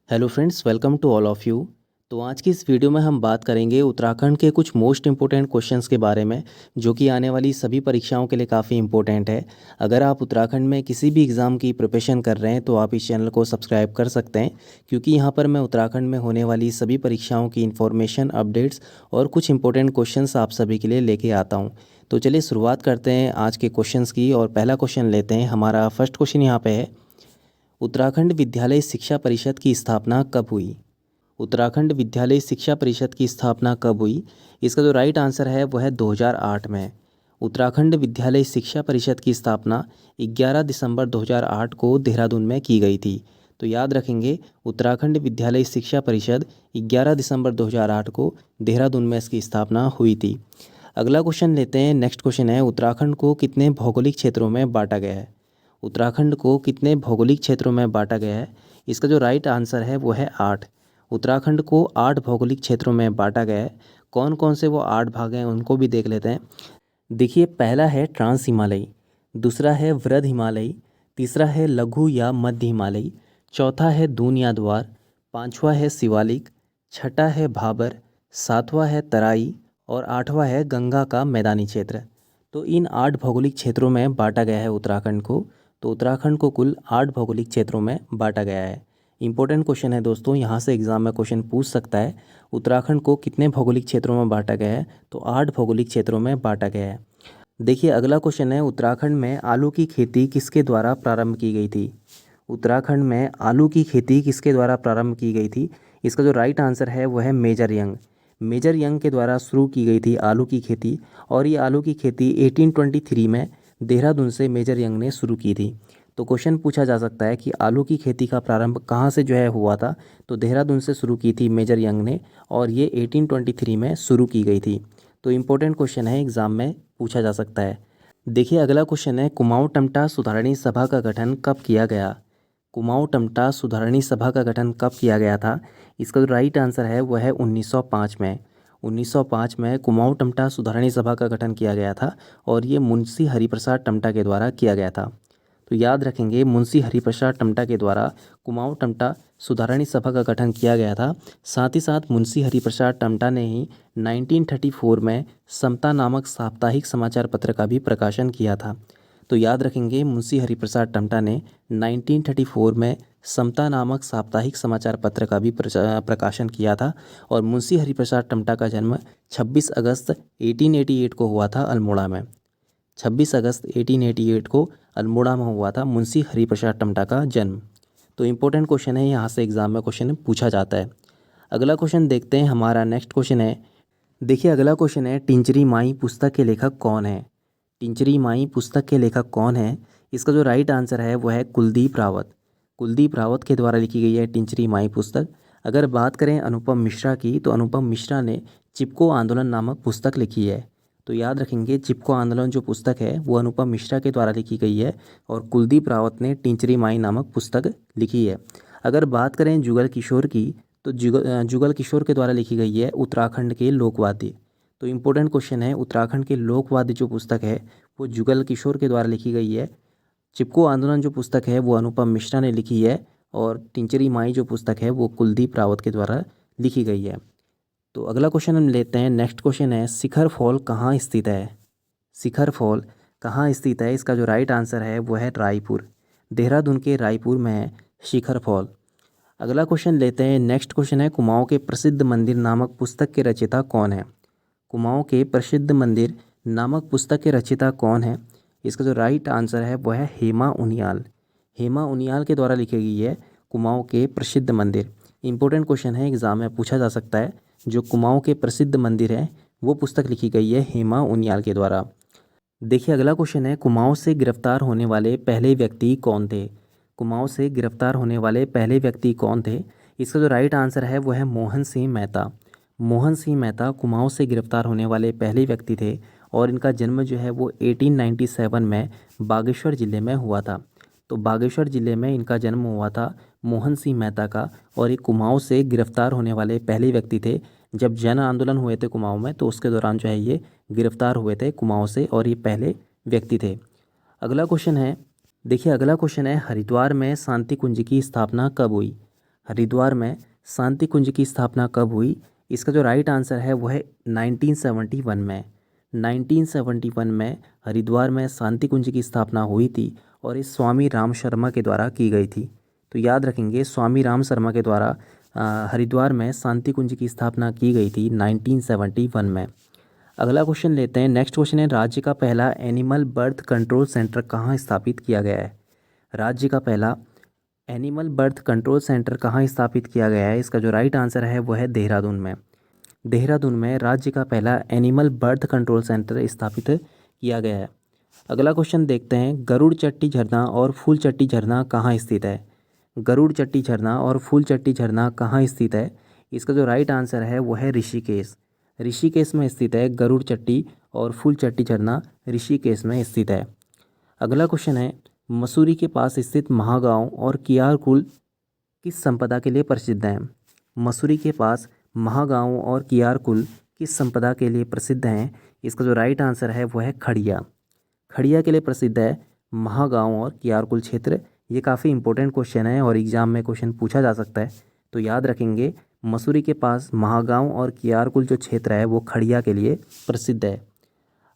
Hello friends, welcome to all of you. तो आज की इस वीडियो में हम बात करेंगे उत्तराखंड के कुछ मोस्ट इम्पोर्टेंट क्वेश्चंस के बारे में, जो कि आने वाली सभी परीक्षाओं के लिए काफ़ी इम्पोर्टेंट है। अगर आप उत्तराखंड में किसी भी एग्ज़ाम की प्रिपरेशन कर रहे हैं तो आप इस चैनल को सब्सक्राइब कर सकते हैं, क्योंकि यहाँ पर मैं उत्तराखंड में होने वाली सभी परीक्षाओं की इन्फॉर्मेशन, अपडेट्स और कुछ इंपॉर्टेंट क्वेश्चंस आप सभी के लिए लेके आता हूँ। तो चलिए शुरुआत करते हैं आज के क्वेश्चंस की और पहला क्वेश्चन लेते हैं। हमारा फर्स्ट क्वेश्चन यहाँ पे है, उत्तराखंड विद्यालय शिक्षा परिषद की स्थापना कब हुई? उत्तराखंड विद्यालय शिक्षा परिषद की स्थापना कब हुई? इसका जो राइट आंसर है वो है 2008 में। उत्तराखंड विद्यालय शिक्षा परिषद की स्थापना 11 दिसंबर 2008 को देहरादून में की गई थी। तो याद रखेंगे, उत्तराखंड विद्यालय शिक्षा परिषद 11 दिसंबर 2008 को देहरादून में इसकी स्थापना हुई थी। अगला क्वेश्चन लेते हैं। नेक्स्ट क्वेश्चन है, उत्तराखंड को कितने भौगोलिक क्षेत्रों में बांटा गया है? उत्तराखंड को कितने भौगोलिक क्षेत्रों में बांटा गया है? इसका जो राइट आंसर है वो है 8। उत्तराखंड को 8 भौगोलिक क्षेत्रों में बांटा गया है। कौन कौन से वो 8 भाग हैं उनको भी देख लेते हैं। देखिए, पहला है ट्रांस हिमालयी, दूसरा है वृद्ध हिमालयी, तीसरा है लघु या मध्य हिमालयी, चौथा है दून या द्वार, पांचवा है शिवालिक, छठा है भाबर, सातवां है तराई और आठवां है गंगा का मैदानी क्षेत्र। तो इन 8 भौगोलिक क्षेत्रों में बांटा गया है उत्तराखंड को। तो उत्तराखंड को कुल 8 भौगोलिक क्षेत्रों में बांटा गया है। इंपॉर्टेंट क्वेश्चन है दोस्तों, यहाँ से एग्जाम में क्वेश्चन पूछ सकता है, उत्तराखंड को कितने भौगोलिक क्षेत्रों में बांटा गया है? तो 8 भौगोलिक क्षेत्रों में बांटा गया है। देखिए, अगला क्वेश्चन है, उत्तराखंड में आलू की खेती किसके द्वारा प्रारंभ की गई थी? उत्तराखंड में आलू की खेती किसके द्वारा प्रारंभ की गई थी? इसका जो राइट आंसर है वो है मेजर यंग। मेजर यंग के द्वारा शुरू की गई थी आलू की खेती, और ये आलू की खेती 1823 में देहरादून से मेजर यंग ने शुरू की थी। तो क्वेश्चन पूछा जा सकता है कि आलू की खेती का प्रारंभ कहाँ से जो है हुआ था? तो देहरादून से शुरू की थी मेजर यंग ने, और ये 1823 में शुरू की गई थी। तो इम्पोर्टेंट क्वेश्चन है, एग्जाम में पूछा जा सकता है। देखिए, अगला क्वेश्चन है, कुमाऊं टमटा सुधारणी सभा का गठन कब किया गया? कुमाऊं टमटा सुधारणी सभा का गठन कब किया गया था? इसका जो राइट आंसर है वो है 1905 में। 1905 में कुमाऊं टमटा सुधारणी सभा का गठन किया गया था, और ये मुंशी हरिप्रसाद टमटा के द्वारा किया गया था। तो याद रखेंगे, मुंशी हरिप्रसाद टमटा के द्वारा कुमाऊं टमटा सुधारणी सभा का गठन किया गया था। साथ ही साथ मुंशी हरिप्रसाद टमटा ने ही 1934 में समता नामक साप्ताहिक समाचार पत्र का भी प्रकाशन किया था। तो याद रखेंगे, मुंशी हरिप्रसाद टमटा ने 1934 में समता नामक साप्ताहिक समाचार पत्र का भी प्रकाशन किया था। और मुंशी हरिप्रसाद टमटा का जन्म 26 अगस्त 1888 को हुआ था अल्मोड़ा में। 26 अगस्त 1888 को अल्मोड़ा में हुआ था मुंशी हरिप्रसाद टमटा का जन्म। तो इम्पोर्टेंट क्वेश्चन है, यहाँ से एग्जाम में क्वेश्चन पूछा जाता है। अगला क्वेश्चन देखते हैं। हमारा नेक्स्ट क्वेश्चन है, देखिए अगला क्वेश्चन है, टिंचरी माई पुस्तक के लेखक कौन है? टिंचरी माई पुस्तक के लेखक कौन है? इसका जो राइट आंसर है वो है कुलदीप रावत। कुलदीप रावत के द्वारा लिखी गई है टिंचरी माई पुस्तक। अगर बात करें अनुपम मिश्रा की, तो अनुपम मिश्रा ने चिपको आंदोलन नामक पुस्तक लिखी है। तो याद रखेंगे, चिपको आंदोलन जो पुस्तक है वो अनुपम मिश्रा के द्वारा लिखी गई है, और कुलदीप रावत ने टिंचरी माई नामक पुस्तक लिखी है। अगर बात करें जुगल किशोर की, तो जुगल किशोर के द्वारा लिखी गई है उत्तराखंड के लोकवाद्य। तो इम्पोर्टेंट क्वेश्चन है, उत्तराखंड के लोकवाद्य जो पुस्तक है वो जुगल किशोर के द्वारा लिखी गई है। चिपको आंदोलन जो पुस्तक है वो अनुपम मिश्रा ने लिखी है, और टिंचरी माई जो पुस्तक है वो कुलदीप रावत के द्वारा लिखी गई है। तो अगला क्वेश्चन हम लेते हैं। नेक्स्ट क्वेश्चन है, शिखर फॉल कहाँ स्थित है? शिखर फॉल कहाँ स्थित है? इसका जो राइट आंसर है वो है रायपुर। देहरादून के रायपुर में है शिखर फॉल। अगला क्वेश्चन लेते हैं। नेक्स्ट क्वेश्चन है, कुमाऊं के प्रसिद्ध मंदिर नामक पुस्तक के रचयिता कौन है? कुमाऊं के प्रसिद्ध मंदिर नामक पुस्तक के रचयिता कौन है? इसका जो राइट आंसर है वो है हेमा उनियाल। हेमा उनियाल के द्वारा लिखी गई है कुमाऊं के प्रसिद्ध मंदिर। इंपॉर्टेंट क्वेश्चन है, एग्जाम में पूछा जा सकता है। जो कुमाऊं के प्रसिद्ध मंदिर है वो पुस्तक लिखी गई है हेमा उनियाल के द्वारा। देखिए, अगला क्वेश्चन है, कुमाऊं से गिरफ्तार होने वाले पहले व्यक्ति कौन थे? कुमाऊं से गिरफ्तार होने वाले पहले व्यक्ति कौन थे? इसका जो राइट आंसर है वो है मोहन सिंह मेहता। मोहन सिंह मेहता कुमाऊं से गिरफ्तार होने वाले पहले व्यक्ति थे, और इनका जन्म जो है वो 1897 में बागेश्वर ज़िले में हुआ था। तो बागेश्वर ज़िले में इनका जन्म हुआ था मोहन सिंह मेहता का, और ये कुमाऊं से गिरफ्तार होने वाले पहले व्यक्ति थे। जब जन आंदोलन हुए थे कुमाऊं में, तो उसके दौरान जो है ये गिरफ्तार हुए थे कुमाऊं से, और ये पहले व्यक्ति थे। अगला क्वेश्चन है, देखिए अगला क्वेश्चन है, हरिद्वार में शांति कुंज की स्थापना कब हुई? हरिद्वार में शांति कुंज की स्थापना कब हुई? इसका जो राइट आंसर है वो है 1971 में। 1971 में हरिद्वार में शांति कुंज की स्थापना हुई थी और इस स्वामी राम शर्मा के द्वारा की गई थी। तो याद रखेंगे, स्वामी राम शर्मा के द्वारा हरिद्वार में शांति कुंज की स्थापना की गई थी 1971 में। अगला क्वेश्चन लेते हैं। नेक्स्ट क्वेश्चन है, राज्य का पहला एनिमल बर्थ कंट्रोल सेंटर कहाँ स्थापित किया गया है? राज्य का पहला एनिमल बर्थ कंट्रोल सेंटर कहाँ स्थापित किया गया है? इसका जो राइट आंसर है वो है देहरादून में। देहरादून में राज्य का पहला एनिमल बर्थ कंट्रोल सेंटर स्थापित किया गया है। अगला क्वेश्चन देखते हैं, गरुड़ चट्टी झरना और फूल चट्टी झरना कहाँ स्थित है? गरुड़ चट्टी झरना और फूल चट्टी झरना कहाँ स्थित है? इसका जो राइट आंसर है वो है ऋषिकेश। ऋषिकेश में स्थित है गरुड़ चट्टी और फूल चट्टी झरना ऋषिकेश में स्थित है। अगला क्वेश्चन है, मसूरी के पास स्थित महागांव और कियारकुल किस संपदा के लिए प्रसिद्ध हैं? मसूरी के पास महागांव और कियारकुल किस संपदा के लिए प्रसिद्ध हैं? इसका जो राइट आंसर है वो है खड़िया। खड़िया के लिए प्रसिद्ध है महागांव और कियारकुल क्षेत्र। ये काफ़ी इंपॉर्टेंट क्वेश्चन है और एग्जाम में क्वेश्चन पूछा जा सकता है, तो याद रखेंगे मसूरी के पास महागांव और कियारकुल जो क्षेत्र है वो खड़िया के लिए प्रसिद्ध है।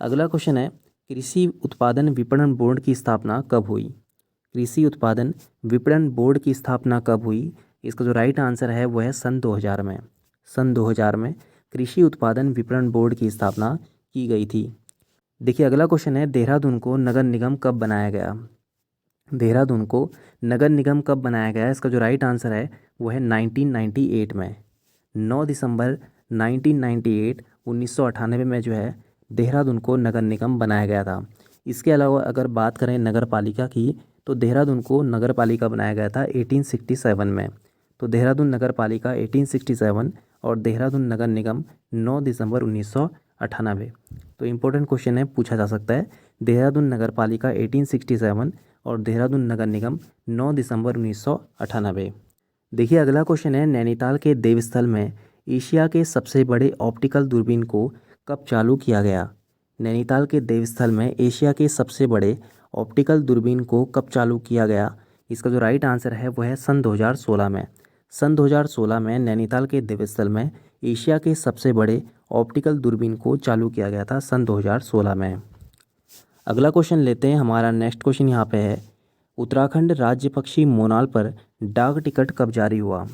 अगला क्वेश्चन है, कृषि उत्पादन विपणन बोर्ड की स्थापना कब हुई? कृषि उत्पादन विपणन बोर्ड की स्थापना कब हुई? इसका जो राइट आंसर है वो है सन 2000 में। सन 2000 में कृषि उत्पादन विपणन बोर्ड की स्थापना की गई थी। देखिए अगला क्वेश्चन है, देहरादून को नगर निगम कब बनाया गया? देहरादून को नगर निगम कब बनाया गया? इसका जो राइट आंसर है वो है 1998 में। 9 दिसंबर 1998 में जो है देहरादून को नगर निगम बनाया गया था। इसके अलावा अगर बात करें नगर पालिका की, तो देहरादून को नगर पालिका बनाया गया था 1867 में। तो देहरादून नगर पालिका 1867 और देहरादून नगर निगम 9 दिसंबर 1998। तो इम्पोर्टेंट क्वेश्चन है, पूछा जा सकता है। देहरादून नगर पालिका 1867 और देहरादून नगर निगम 9 दिसंबर 1998। देखिए अगला क्वेश्चन है, नैनीताल के देवस्थल में एशिया के सबसे बड़े ऑप्टिकल दूरबीन को कब चालू किया गया? नैनीताल के देवस्थल में एशिया के सबसे बड़े ऑप्टिकल दूरबीन को कब चालू किया गया? इसका जो राइट आंसर है वो है सन 2016 में। सन 2016 में नैनीताल के देवस्थल में एशिया के सबसे बड़े ऑप्टिकल दूरबीन को चालू किया गया था सन 2016 में। अगला क्वेश्चन लेते हैं। हमारा नेक्स्ट क्वेश्चन यहाँ पे है, उत्तराखंड राज्य पक्षी मोनाल पर डाक टिकट कब जारी हुआ?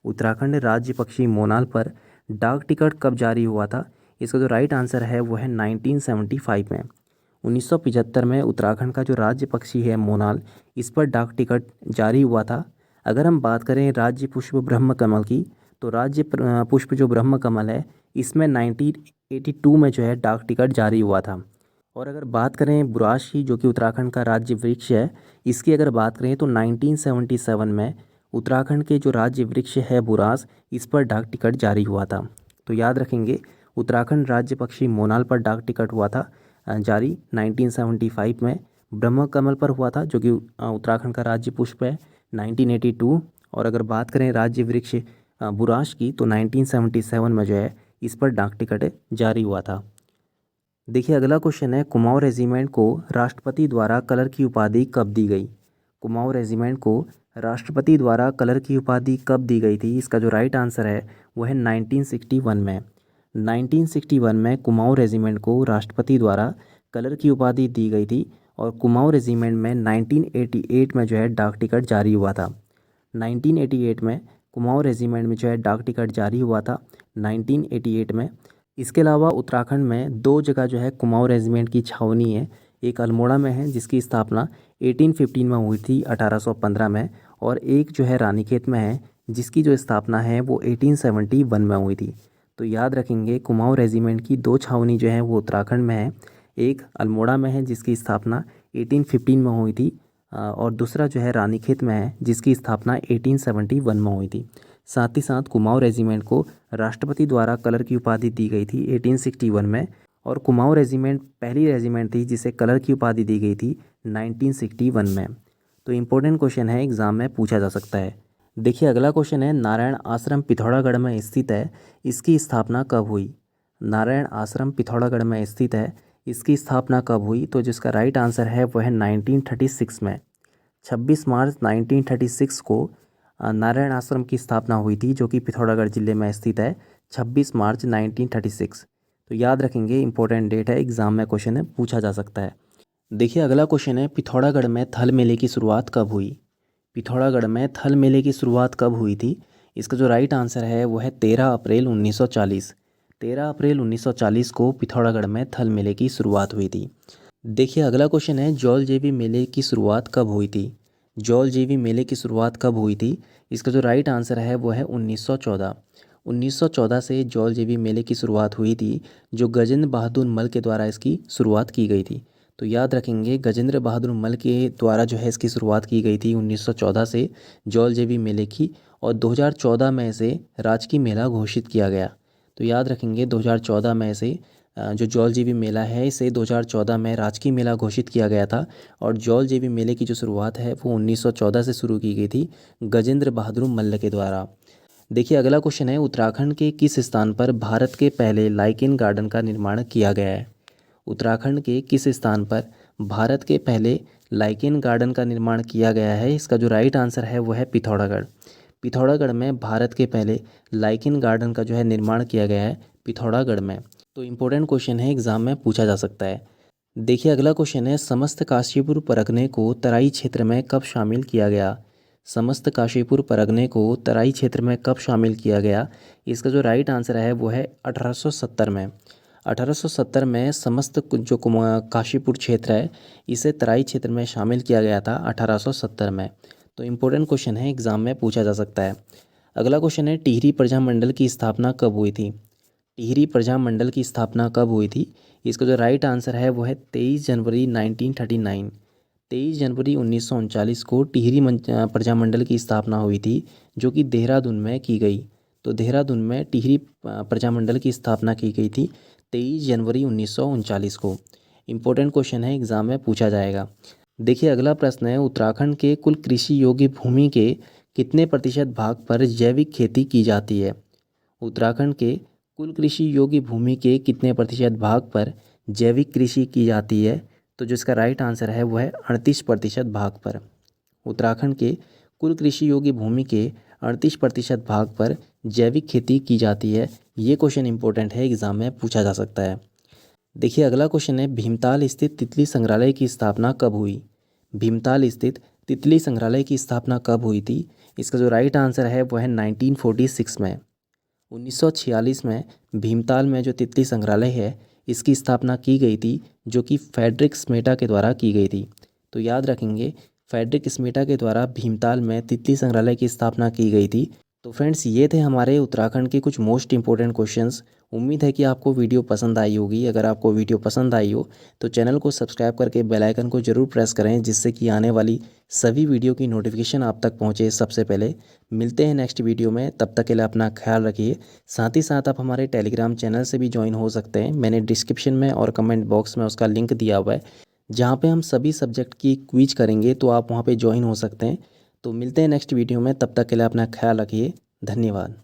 उत्तराखंड राज्य पक्षी मोनाल पर डाक टिकट कब जारी हुआ था? इसका जो राइट आंसर है वो है 1975 में। 1975 में उत्तराखंड का जो राज्य पक्षी है मोनाल, इस पर डाक टिकट जारी हुआ था। अगर हम बात करें राज्य पुष्प ब्रह्म कमल की, तो राज्य पुष्प जो ब्रह्म कमल है इसमें 1982 में जो है डाक टिकट जारी हुआ था। और अगर बात करें बुराश की, जो कि उत्तराखंड का राज्य वृक्ष है, इसकी अगर बात करें तो 1977 में उत्तराखंड के जो राज्य वृक्ष है बुराश, इस पर डाक टिकट जारी हुआ था। तो याद रखेंगे, उत्तराखंड राज्य पक्षी मोनाल पर डाक टिकट हुआ था जारी 1975 में। ब्रह्म कमल पर हुआ था, जो कि उत्तराखंड का राज्य पुष्प है, 1982। और अगर बात करें राज्य वृक्ष बुराश की, तो 1977 में जो है इस पर डाक टिकट जारी हुआ था। देखिए अगला क्वेश्चन है, कुमाऊं रेजिमेंट को राष्ट्रपति द्वारा कलर की उपाधि कब दी गई? कुमाऊं रेजिमेंट को राष्ट्रपति द्वारा कलर की उपाधि कब दी गई थी? इसका जो राइट आंसर है वो है 1961 में। 1961 में कुमाऊं रेजिमेंट को राष्ट्रपति द्वारा कलर की उपाधि दी गई थी और कुमाऊं रेजिमेंट में 1988 में जो है डाक टिकट जारी हुआ था। 1988 में कुमाऊं रेजिमेंट में जो है डाक टिकट जारी हुआ था 1988 में। इसके अलावा उत्तराखंड में 2 जगह जो है कुमाऊं रेजिमेंट की छावनी है। एक अल्मोड़ा में है, जिसकी स्थापना 1815 में हुई थी 1815 में, और एक जो है रानीखेत में है, जिसकी जो स्थापना है वो 1871 में हुई थी। तो याद रखेंगे, कुमाऊं रेजिमेंट की 2 छावनी जो है वो उत्तराखंड में है। एक अल्मोड़ा में है, जिसकी स्थापना 1815 में हुई थी, और दूसरा जो है रानीखेत में है, जिसकी स्थापना 1871 में हुई थी। साथ ही साथ कुमाऊं रेजिमेंट को राष्ट्रपति द्वारा कलर की उपाधि दी गई थी 1861 में, और कुमाऊं रेजिमेंट पहली रेजिमेंट थी जिसे कलर की उपाधि दी गई थी 1961 में। तो इम्पोर्टेंट क्वेश्चन है, एग्जाम में पूछा जा सकता है। देखिए अगला क्वेश्चन है, नारायण आश्रम पिथौरागढ़ में स्थित है, इसकी स्थापना कब हुई? नारायण आश्रम पिथौरागढ़ में स्थित है, इसकी स्थापना कब हुई? तो जिसका राइट आंसर है वो है 1936 में। 26 मार्च 1936 को नारायण आश्रम की स्थापना हुई थी, जो कि पिथौरागढ़ जिले में स्थित है, 26 मार्च 1936। तो याद रखेंगे, इंपॉर्टेंट डेट है, एग्जाम में क्वेश्चन है, पूछा जा सकता है। देखिए अगला क्वेश्चन है, पिथौरागढ़ में थल मेले की शुरुआत कब हुई? पिथौरागढ़ में थल मेले की शुरुआत कब हुई थी? इसका जो राइट आंसर है वो है 13 अप्रैल 1940। 13 अप्रैल 1940 को पिथौरागढ़ में थल मेले की शुरुआत हुई थी। देखिए अगला क्वेश्चन है, जौल जीवी मेले की शुरुआत कब हुई थी? जौल जीवी मेले की शुरुआत कब हुई थी? इसका जो राइट आंसर है वो है 1914। 1914 से जौल जीवी मेले की शुरुआत हुई थी, जो गजेंद्र बहादुर मल के द्वारा इसकी शुरुआत की गई थी। तो याद रखेंगे, गजेंद्र बहादुर मल के द्वारा जो है इसकी शुरुआत की गई थी 1914 से जौल जीवी मेले की, और 2014 में इसे राजकीय मेला घोषित किया गया। तो याद रखेंगे, 2014 में इसे जो जौल जीवी मेला है इसे 2014 में राजकीय मेला घोषित किया गया था, और जौल जीवी मेले की जो शुरुआत है वो 1914 से शुरू की गई थी गजेंद्र बहादुर मल्ल के द्वारा। देखिए अगला क्वेश्चन है, उत्तराखंड के किस स्थान पर भारत के पहले लाइकेन गार्डन का निर्माण किया गया है? उत्तराखंड के किस स्थान पर भारत के पहले लाइकेन गार्डन का निर्माण किया गया है? इसका जो राइट आंसर है वो है पिथौरागढ़। पिथौरागढ़ में भारत के पहले लाइकेन गार्डन का जो है निर्माण किया गया है पिथौरागढ़ में। तो इम्पोर्टेंट क्वेश्चन है, एग्जाम में पूछा जा सकता है। देखिए अगला क्वेश्चन है, समस्त काशीपुर परगने को तराई क्षेत्र में कब शामिल किया गया? समस्त काशीपुर परगने को तराई क्षेत्र में कब शामिल किया गया? इसका जो राइट आंसर है वो है 1870 में। 1870 में समस्त जो काशीपुर क्षेत्र है इसे तराई क्षेत्र में शामिल किया गया था 1870 में। तो इम्पोर्टेंट क्वेश्चन है, एग्जाम में पूछा जा सकता है। अगला क्वेश्चन है, टिहरी प्रजामंडल की स्थापना कब हुई थी? टिहरी प्रजामंडल की स्थापना कब हुई थी? इसका जो राइट आंसर है वो है 23 जनवरी 1939। 23 जनवरी 1939 को टिहरी प्रजामंडल की स्थापना हुई थी, जो कि देहरादून में की गई। तो देहरादून में टिहरी प्रजामंडल की स्थापना की गई थी 23 जनवरी 1939 को। इम्पोर्टेंट क्वेश्चन है, एग्जाम में पूछा जाएगा। देखिए अगला प्रश्न है, उत्तराखंड के कुल कृषि योग्य भूमि के कितने प्रतिशत भाग पर जैविक खेती की जाती है? उत्तराखंड के कुल कृषि योग्य भूमि के कितने प्रतिशत भाग पर जैविक कृषि की जाती है? तो जिसका राइट आंसर है वो है 38% भाग पर। उत्तराखंड के कुल कृषि योग्य भूमि के 38% भाग पर जैविक खेती की जाती है। ये क्वेश्चन इंपॉर्टेंट है, एग्जाम में पूछा जा सकता है। देखिए अगला क्वेश्चन है, भीमताल स्थित तितली संग्रहालय की स्थापना कब हुई? भीमताल स्थित तितली संग्रहालय की स्थापना कब हुई थी? इसका जो राइट आंसर है वो है 1946 में। 1946 में भीमताल में जो तितली संग्रहालय है इसकी स्थापना की गई थी, जो कि फ्रेडरिक स्मेटा के द्वारा की गई थी। तो याद रखेंगे, फ्रेडरिक स्मेटा के द्वारा भीमताल में तितली संग्रहालय की स्थापना की गई थी। तो फ्रेंड्स, ये थे हमारे उत्तराखंड के कुछ मोस्ट इंपॉर्टेंट क्वेश्चंस। उम्मीद है कि आपको वीडियो पसंद आई होगी। अगर आपको वीडियो पसंद आई हो तो चैनल को सब्सक्राइब करके बेल आइकन को ज़रूर प्रेस करें, जिससे कि आने वाली सभी वीडियो की नोटिफिकेशन आप तक पहुंचे सबसे पहले। मिलते हैं नेक्स्ट वीडियो में, तब तक के लिए अपना ख्याल रखिए। साथ ही साथ आप हमारे टेलीग्राम चैनल से भी ज्वाइन हो सकते हैं। मैंने डिस्क्रिप्शन में और कमेंट बॉक्स में उसका लिंक दिया हुआ है, जहाँ पे हम सभी सब्जेक्ट की क्विज करेंगे, तो आप वहाँ पे ज्वाइन हो सकते हैं। तो मिलते हैं नेक्स्ट वीडियो में, तब तक के लिए अपना ख्याल रखिए। धन्यवाद।